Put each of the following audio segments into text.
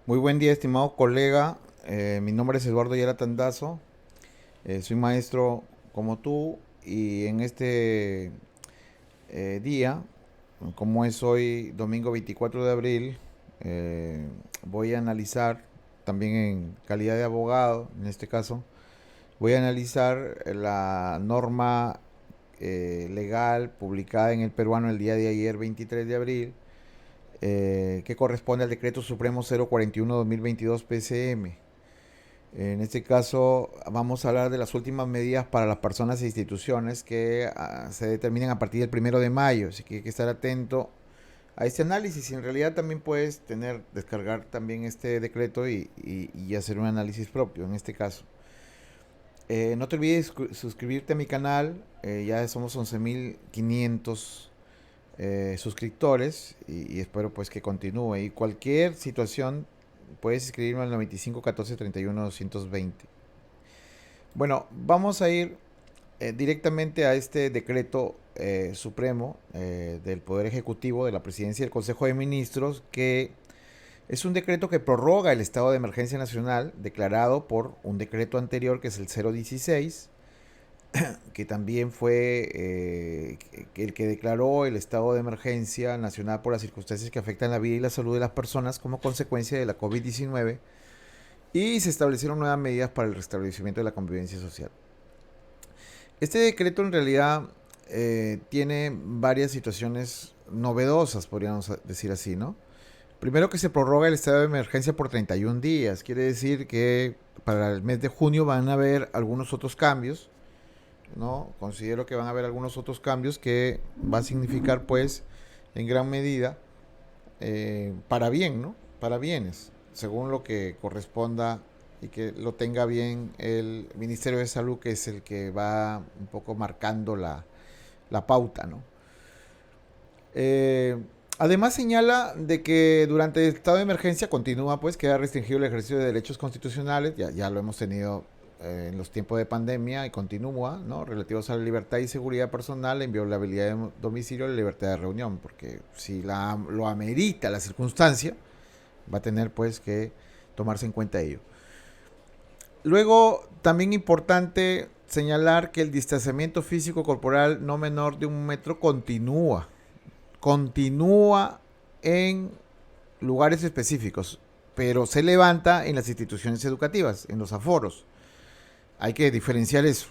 Muy buen día, estimado colega. Mi nombre es Eduardo Yara Tandazo. Soy maestro como tú y en este día, como es hoy domingo 24 de abril, eh, voy a analizar, también en calidad de abogado, en este caso, voy a analizar la norma legal publicada en el peruano el día de ayer, 23 de abril, que corresponde al decreto supremo 041-2022 PCM. En este caso vamos a hablar de las últimas medidas para las personas e instituciones que se determinan a partir del 1 de mayo, así que hay que estar atento a este análisis y en realidad también puedes descargar también este decreto y hacer un análisis propio en este caso. No te olvides suscribirte a mi canal, ya somos 11.500 suscriptores y espero pues que continúe y cualquier situación puedes escribirme al 95 14 31 220. Bueno, vamos a ir directamente a este decreto supremo del Poder Ejecutivo de la Presidencia y del Consejo de Ministros, que es un decreto que prorroga el estado de emergencia nacional declarado por un decreto anterior que es el 016, que también fue el que declaró el estado de emergencia nacional por las circunstancias que afectan la vida y la salud de las personas como consecuencia de la COVID-19 y se establecieron nuevas medidas para el restablecimiento de la convivencia social. Este decreto en realidad tiene varias situaciones novedosas, podríamos decir así, ¿no? Primero que se prorroga el estado de emergencia por 31 días, quiere decir que para el mes de junio van a haber algunos otros cambios, ¿no? Considero que van a haber algunos otros cambios que va a significar, pues, en gran medida, para bien, ¿no? Para bienes, según lo que corresponda y que lo tenga bien el Ministerio de Salud, que es el que va un poco marcando la pauta, ¿no? Eh, Además señala de que durante el estado de emergencia continúa, pues, queda restringido el ejercicio de derechos constitucionales, ya lo hemos tenido en los tiempos de pandemia y continúa, ¿no? Relativos a la libertad y seguridad personal, la inviolabilidad de domicilio y la libertad de reunión, porque si lo amerita la circunstancia, va a tener pues que tomarse en cuenta ello. Luego, también importante señalar que el distanciamiento físico corporal no menor de 1 metro continúa en lugares específicos, pero se levanta en las instituciones educativas, en los aforos. Hay que diferenciar eso.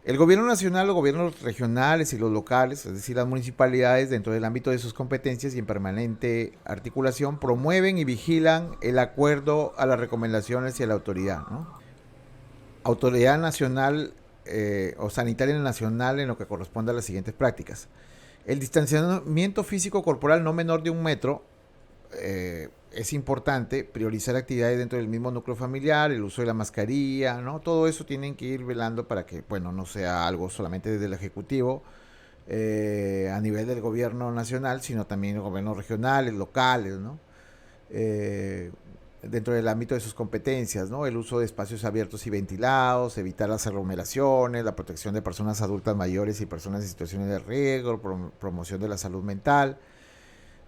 El gobierno nacional, los gobiernos regionales y los locales, es decir, las municipalidades, dentro del ámbito de sus competencias y en permanente articulación, promueven y vigilan el acuerdo a las recomendaciones y a la autoridad, ¿no? Autoridad nacional o sanitaria nacional en lo que corresponde a las siguientes prácticas. El distanciamiento físico corporal no menor de 1 metro. Es importante priorizar actividades dentro del mismo núcleo familiar, el uso de la mascarilla, ¿no? Todo eso tienen que ir velando para que, bueno, no sea algo solamente desde el Ejecutivo, a nivel del gobierno nacional, sino también los gobiernos regionales, locales, ¿no? Eh, Dentro del ámbito de sus competencias, ¿no? El uso de espacios abiertos y ventilados, evitar las aglomeraciones, la protección de personas adultas mayores y personas en situaciones de riesgo, promoción de la salud mental.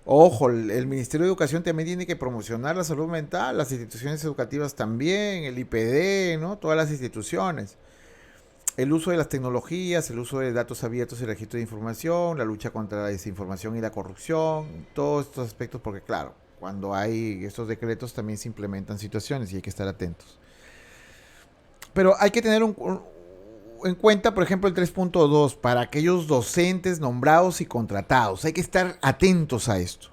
Ojo, el Ministerio de Educación también tiene que promocionar la salud mental, las instituciones educativas también, el IPD, ¿no? Todas las instituciones. El uso de las tecnologías, el uso de datos abiertos y registro de información, la lucha contra la desinformación y la corrupción, todos estos aspectos, porque claro, cuando hay estos decretos también se implementan situaciones y hay que estar atentos. Pero hay que tener en cuenta, por ejemplo, el 3.2 para aquellos docentes nombrados y contratados. Hay que estar atentos a esto.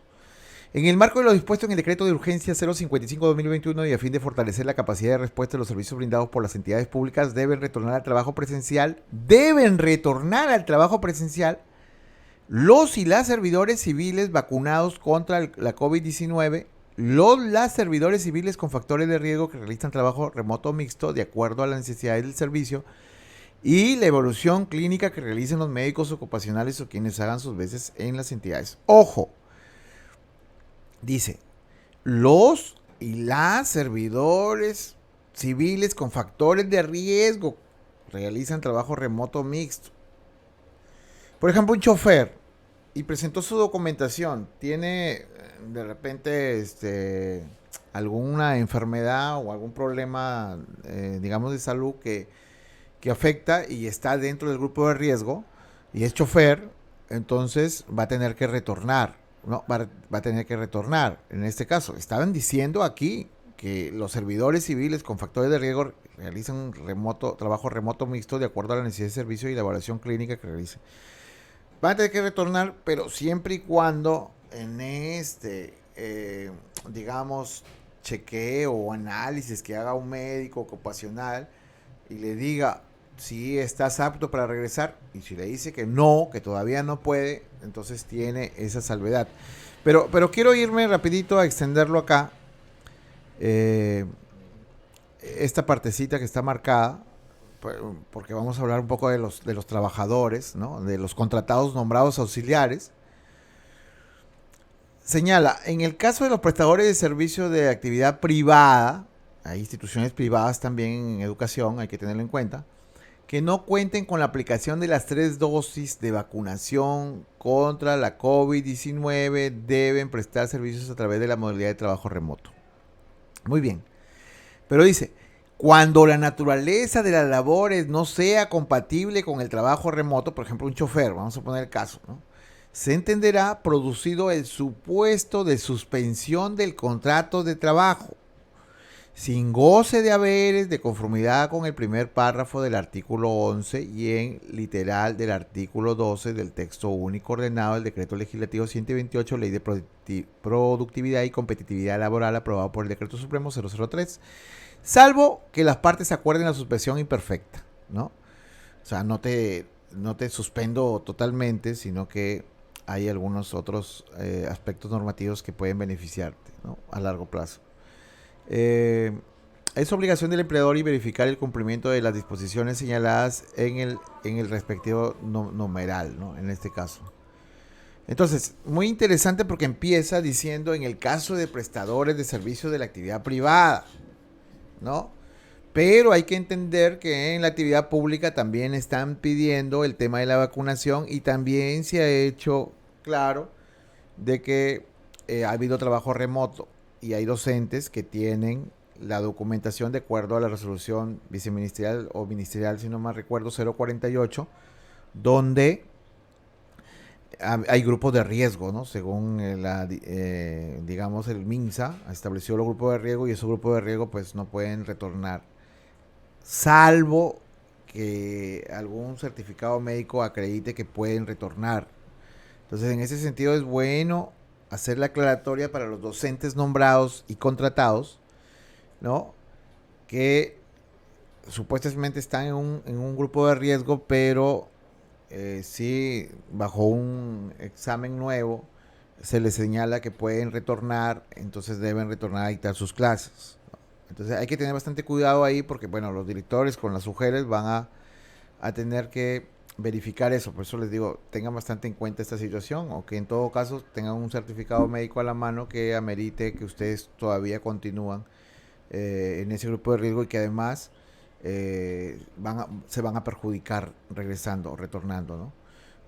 En el marco de lo dispuesto en el decreto de urgencia 055-2021 y a fin de fortalecer la capacidad de respuesta de los servicios brindados por las entidades públicas, deben retornar al trabajo presencial los y las servidores civiles vacunados contra la COVID-19, las servidores civiles con factores de riesgo que realizan trabajo remoto o mixto de acuerdo a las necesidades del servicio y la evolución clínica que realicen los médicos ocupacionales o quienes hagan sus veces en las entidades. Ojo, dice, los y las servidores civiles con factores de riesgo realizan trabajo remoto mixto. Por ejemplo, un chofer y presentó su documentación, tiene de repente alguna enfermedad o algún problema, digamos, de salud que afecta y está dentro del grupo de riesgo y es chofer, entonces va a tener que retornar, ¿no? Va a tener que retornar. En este caso, estaban diciendo aquí que los servidores civiles con factores de riesgo realizan un trabajo remoto mixto de acuerdo a la necesidad de servicio y la evaluación clínica que realicen. Van a tener que retornar, pero siempre y cuando en digamos, chequeo o análisis que haga un médico ocupacional y le diga si estás apto para regresar, y si le dice que no, que todavía no puede, entonces tiene esa salvedad. Pero quiero irme rapidito a extenderlo acá. Eh, esta partecita que está marcada, porque vamos a hablar un poco de los trabajadores, ¿no? De los contratados nombrados auxiliares. Señala, en el caso de los prestadores de servicios de actividad privada, hay instituciones privadas también en educación, hay que tenerlo en cuenta, que no cuenten con la aplicación de las 3 dosis de vacunación contra la COVID-19 deben prestar servicios a través de la modalidad de trabajo remoto. Muy bien. Pero dice, cuando la naturaleza de las labores no sea compatible con el trabajo remoto, por ejemplo, un chofer, vamos a poner el caso, ¿no? Se entenderá producido el supuesto de suspensión del contrato de trabajo, sin goce de haberes de conformidad con el primer párrafo del artículo 11 y en literal del artículo 12 del texto único ordenado del decreto legislativo 128, ley de productividad y competitividad laboral aprobado por el decreto supremo 003, salvo que las partes acuerden la suspensión imperfecta, ¿no? O sea, no te suspendo totalmente, sino que hay algunos otros aspectos normativos que pueden beneficiarte, ¿no? A largo plazo. Es obligación del empleador y verificar el cumplimiento de las disposiciones señaladas en el respectivo numeral, ¿no? En este caso. Entonces, muy interesante porque empieza diciendo en el caso de prestadores de servicios de la actividad privada, ¿no? Pero hay que entender que en la actividad pública también están pidiendo el tema de la vacunación y también se ha hecho claro de que ha habido trabajo remoto y hay docentes que tienen la documentación de acuerdo a la resolución viceministerial o ministerial, si no mal recuerdo, 048, donde hay grupos de riesgo, ¿no? Según digamos, el MINSA estableció los grupos de riesgo y esos grupos de riesgo pues no pueden retornar, salvo que algún certificado médico acredite que pueden retornar. Entonces, en ese sentido es bueno hacer la aclaratoria para los docentes nombrados y contratados, ¿no? Que supuestamente están en un grupo de riesgo, pero sí, bajo un examen nuevo, se les señala que pueden retornar, entonces deben retornar a dictar sus clases. Entonces hay que tener bastante cuidado ahí porque, bueno, los directores con las mujeres van a tener que verificar eso. Por eso les digo, tengan bastante en cuenta esta situación o que en todo caso tengan un certificado médico a la mano que amerite que ustedes todavía continúan en ese grupo de riesgo y que además se van a perjudicar regresando o retornando, ¿no?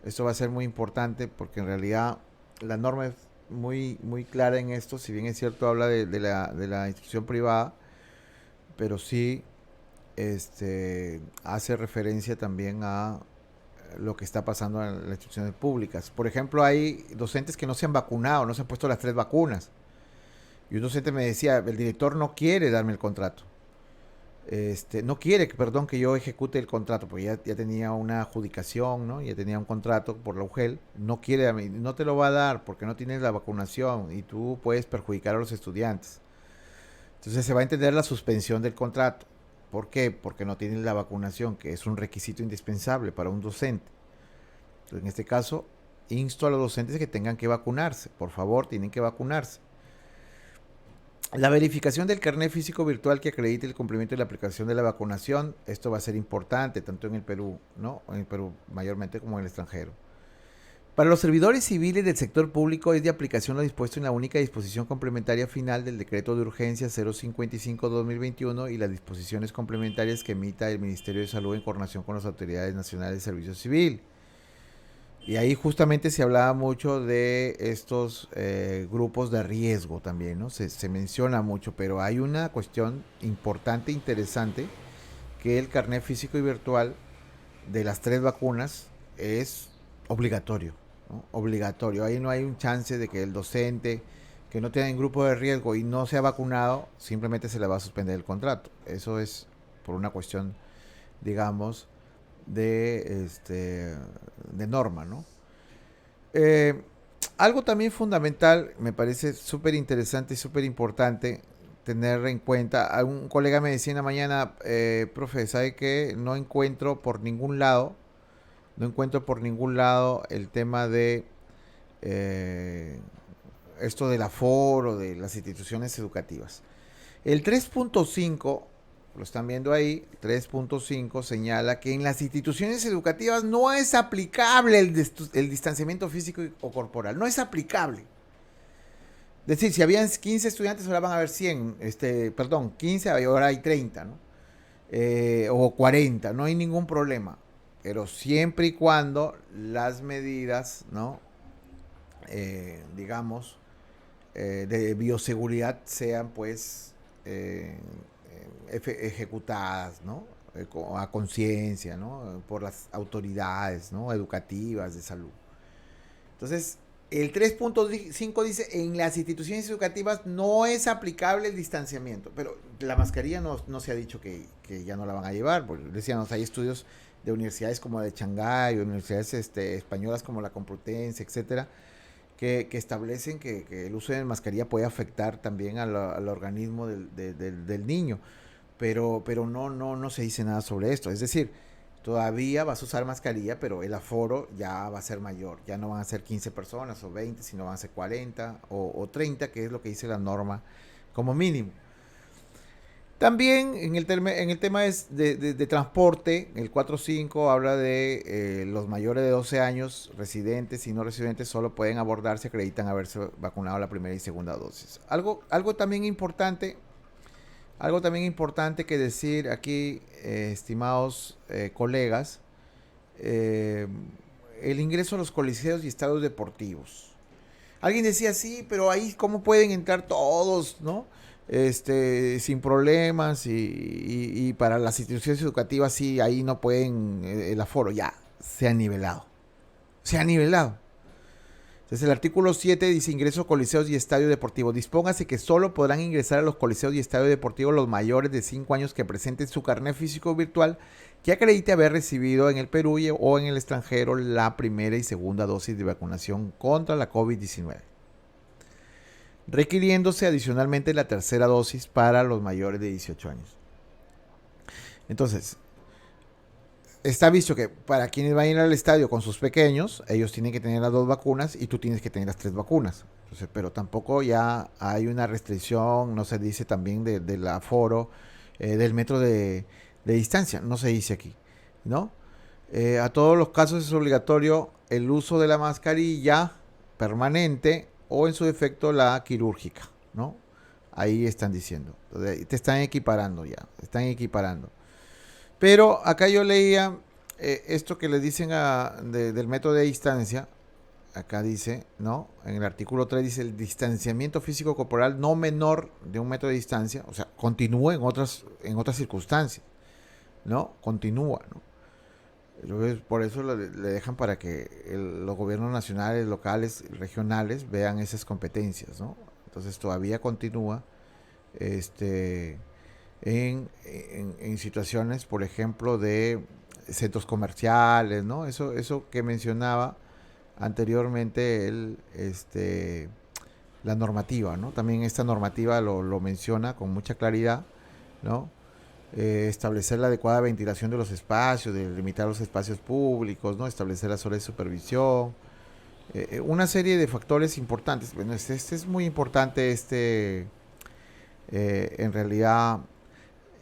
Esto va a ser muy importante porque en realidad la norma es muy clara en esto, si bien es cierto habla de la institución privada, pero sí hace referencia también a lo que está pasando en las instituciones públicas. Por ejemplo, hay docentes que no se han vacunado, no se han puesto las 3 vacunas. Y un docente me decía, el director no quiere darme el contrato. No quiere, perdón, que yo ejecute el contrato, porque ya tenía una adjudicación, ¿no? Ya tenía un contrato por la UGEL. No quiere, no te lo va a dar porque no tienes la vacunación y tú puedes perjudicar a los estudiantes. Entonces se va a entender la suspensión del contrato. ¿Por qué? Porque no tienen la vacunación, que es un requisito indispensable para un docente. Entonces, en este caso, insto a los docentes que tengan que vacunarse. Por favor, tienen que vacunarse. La verificación del carnet físico virtual que acredite el cumplimiento de la aplicación de la vacunación, esto va a ser importante tanto en el Perú, ¿no? En el Perú mayormente como en el extranjero. Para los servidores civiles del sector público es de aplicación lo dispuesto en la única disposición complementaria final del decreto de urgencia 055-2021 y las disposiciones complementarias que emita el Ministerio de Salud en coordinación con las autoridades nacionales de servicio civil. Y ahí justamente se hablaba mucho de estos grupos de riesgo también, ¿no? Se menciona mucho, pero hay una cuestión importante, interesante, que el carnet físico y virtual de las 3 vacunas es obligatorio, ¿no? Obligatorio. Ahí no hay un chance de que el docente que no tenga un grupo de riesgo y no sea vacunado, simplemente se le va a suspender el contrato. Eso es por una cuestión, digamos, de norma, ¿no? Eh, Algo también fundamental, me parece súper interesante y súper importante tener en cuenta. Un colega me decía en la mañana, profe, ¿sabe qué? No encuentro por ningún lado el tema de eh, esto del aforo de las instituciones educativas. El 3.5, lo están viendo ahí, 3.5 señala que en las instituciones educativas no es aplicable el distanciamiento físico o corporal, no es aplicable. Es decir, si habían 15 estudiantes, ahora van a haber 100, 15, ahora hay 30, ¿no? O 40, no hay ningún problema. Pero siempre y cuando las medidas, ¿no? Digamos, de bioseguridad sean pues ejecutadas, ¿no? A conciencia, ¿no? Por las autoridades, ¿no? Educativas de salud. Entonces, el 3.5 dice, en las instituciones educativas no es aplicable el distanciamiento, pero la mascarilla no se ha dicho que ya no la van a llevar, porque decíamos, hay estudios de universidades como de Shanghái, universidades españolas como la Complutense, etcétera, que establecen que el uso de mascarilla puede afectar también al organismo del niño, pero no se dice nada sobre esto. Es decir, todavía vas a usar mascarilla, pero el aforo ya va a ser mayor. Ya no van a ser 15 personas o 20, sino van a ser 40 o 30, que es lo que dice la norma como mínimo. También en el tema de transporte, el 4.5 habla de los mayores de 12 años, residentes y no residentes, solo pueden abordar si acreditan haberse vacunado la primera y segunda dosis. Algo también importante que decir aquí, estimados colegas, eh, el ingreso a los coliseos y estadios deportivos. Alguien decía, sí, pero ahí cómo pueden entrar todos, ¿no? Sin problemas y para las instituciones educativas sí, ahí no pueden, el aforo ya se ha nivelado. Se ha nivelado. Entonces el artículo 7 dice ingreso a coliseos y estadio deportivo. Dispóngase que solo podrán ingresar a los coliseos y estadio deportivo los mayores de 5 años que presenten su carnet físico virtual que acredite haber recibido en el Perú o en el extranjero la primera y segunda dosis de vacunación contra la COVID-19, requiriéndose adicionalmente la tercera dosis para los mayores de 18 años. Entonces, está visto que para quienes van a ir al estadio con sus pequeños, ellos tienen que tener las 2 vacunas y tú tienes que tener las 3 vacunas. Entonces, pero tampoco ya hay una restricción, no se dice también del aforo, del metro de distancia, no se dice aquí, ¿no? A todos los casos es obligatorio el uso de la mascarilla permanente o en su defecto la quirúrgica, ¿no? Ahí están diciendo. Te están equiparando ya, están equiparando. Pero acá yo leía esto que les dicen del método de distancia. Acá dice, ¿no? En el artículo 3 dice el distanciamiento físico corporal no menor de 1 metro de distancia. O sea, continúa en otras circunstancias, ¿no? Continúa, ¿no? Entonces, por eso le dejan para que los gobiernos nacionales, locales, regionales vean esas competencias, ¿no? Entonces todavía continúa en situaciones, por ejemplo, de centros comerciales, ¿no? Eso que mencionaba anteriormente la normativa, ¿no? También esta normativa lo menciona con mucha claridad, ¿no? Establecer la adecuada ventilación de los espacios, de limitar los espacios públicos, ¿no? Establecer las horas de supervisión, una serie de factores importantes. Bueno, este es muy importante, en realidad,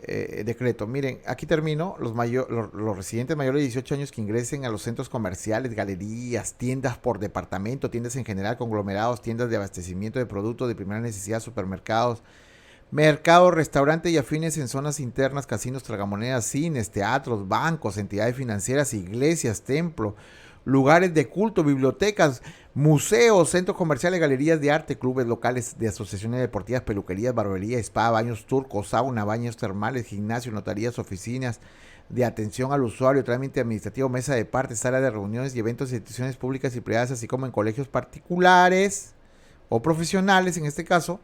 decreto. Miren, aquí termino. Los residentes mayores de 18 años que ingresen a los centros comerciales, galerías, tiendas por departamento, tiendas en general, conglomerados, tiendas de abastecimiento de productos de primera necesidad, supermercados, mercados, restaurantes y afines en zonas internas, casinos, tragamonedas, cines, teatros, bancos, entidades financieras, iglesias, templos, lugares de culto, bibliotecas, museos, centros comerciales, galerías de arte, clubes locales de asociaciones deportivas, peluquerías, barberías, spa, baños turcos, sauna, baños termales, gimnasio, notarías, oficinas de atención al usuario, trámite administrativo, mesa de partes, sala de reuniones y eventos de instituciones públicas y privadas, así como en colegios particulares o profesionales, en este caso,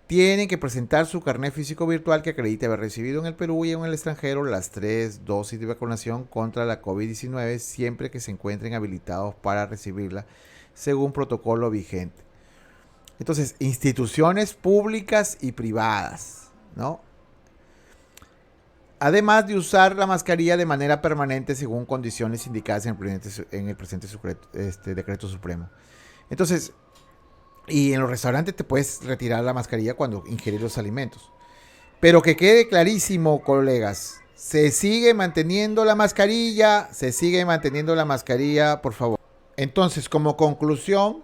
tienen que presentar su carnet físico virtual que acredite haber recibido en el Perú y en el extranjero las 3 dosis de vacunación contra la COVID-19 siempre que se encuentren habilitados para recibirla según protocolo vigente. Entonces, instituciones públicas y privadas, ¿no? Además de usar la mascarilla de manera permanente según condiciones indicadas en el presente decreto supremo. Entonces, y en los restaurantes te puedes retirar la mascarilla cuando ingieres los alimentos. Pero que quede clarísimo, colegas, se sigue manteniendo la mascarilla, por favor. Entonces, como conclusión,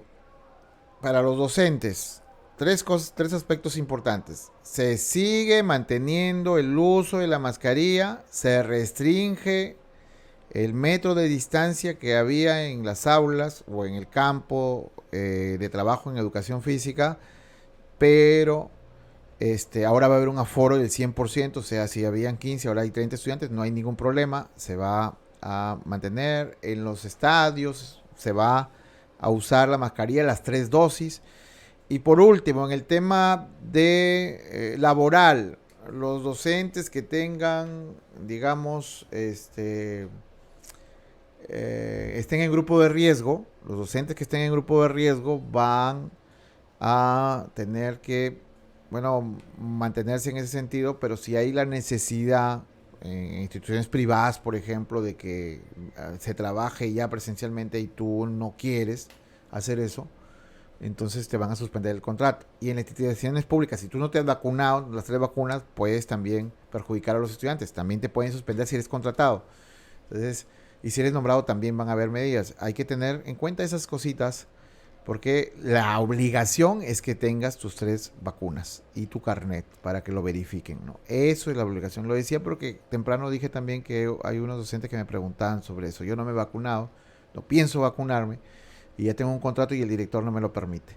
para los docentes, tres aspectos importantes. Se sigue manteniendo el uso de la mascarilla, se restringe el metro de distancia que había en las aulas o en el campo de trabajo en educación física, pero ahora va a haber un aforo del 100%, o sea, si habían 15, ahora hay 30 estudiantes, no hay ningún problema, se va a mantener en los estadios, se va a usar la mascarilla, las 3 dosis. Y por último, en el tema de laboral, los docentes que tengan, digamos, estén en grupo de riesgo, los docentes que estén en grupo de riesgo van a tener que, bueno, mantenerse en ese sentido, pero si hay la necesidad en instituciones privadas, por ejemplo, de que se trabaje ya presencialmente y tú no quieres hacer eso, entonces te van a suspender el contrato. Y en las instituciones públicas, si tú no te has vacunado, las 3 vacunas, puedes también perjudicar a los estudiantes. También te pueden suspender si eres contratado. Entonces, y si eres nombrado, también van a haber medidas. Hay que tener en cuenta esas cositas, porque la obligación es que tengas tus 3 vacunas y tu carnet para que lo verifiquen, ¿no? Eso es la obligación. Lo decía porque temprano dije también que hay unos docentes que me preguntaban sobre eso. Yo no me he vacunado, no pienso vacunarme y ya tengo un contrato y el director no me lo permite.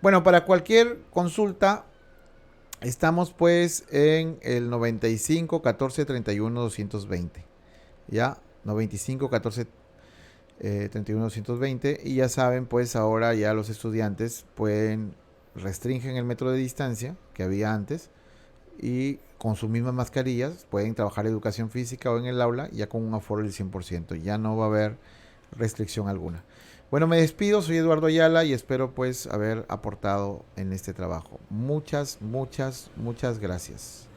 Bueno, para cualquier consulta, estamos pues en el 95 14 31 220. Ya, 95 14 31 220. Y ya saben, pues ahora ya los estudiantes restringen el metro de distancia que había antes y con sus mismas mascarillas pueden trabajar educación física o en el aula ya con un aforo del 100%. Ya no va a haber restricción alguna. Bueno, me despido, soy Eduardo Ayala y espero pues haber aportado en este trabajo. Muchas gracias.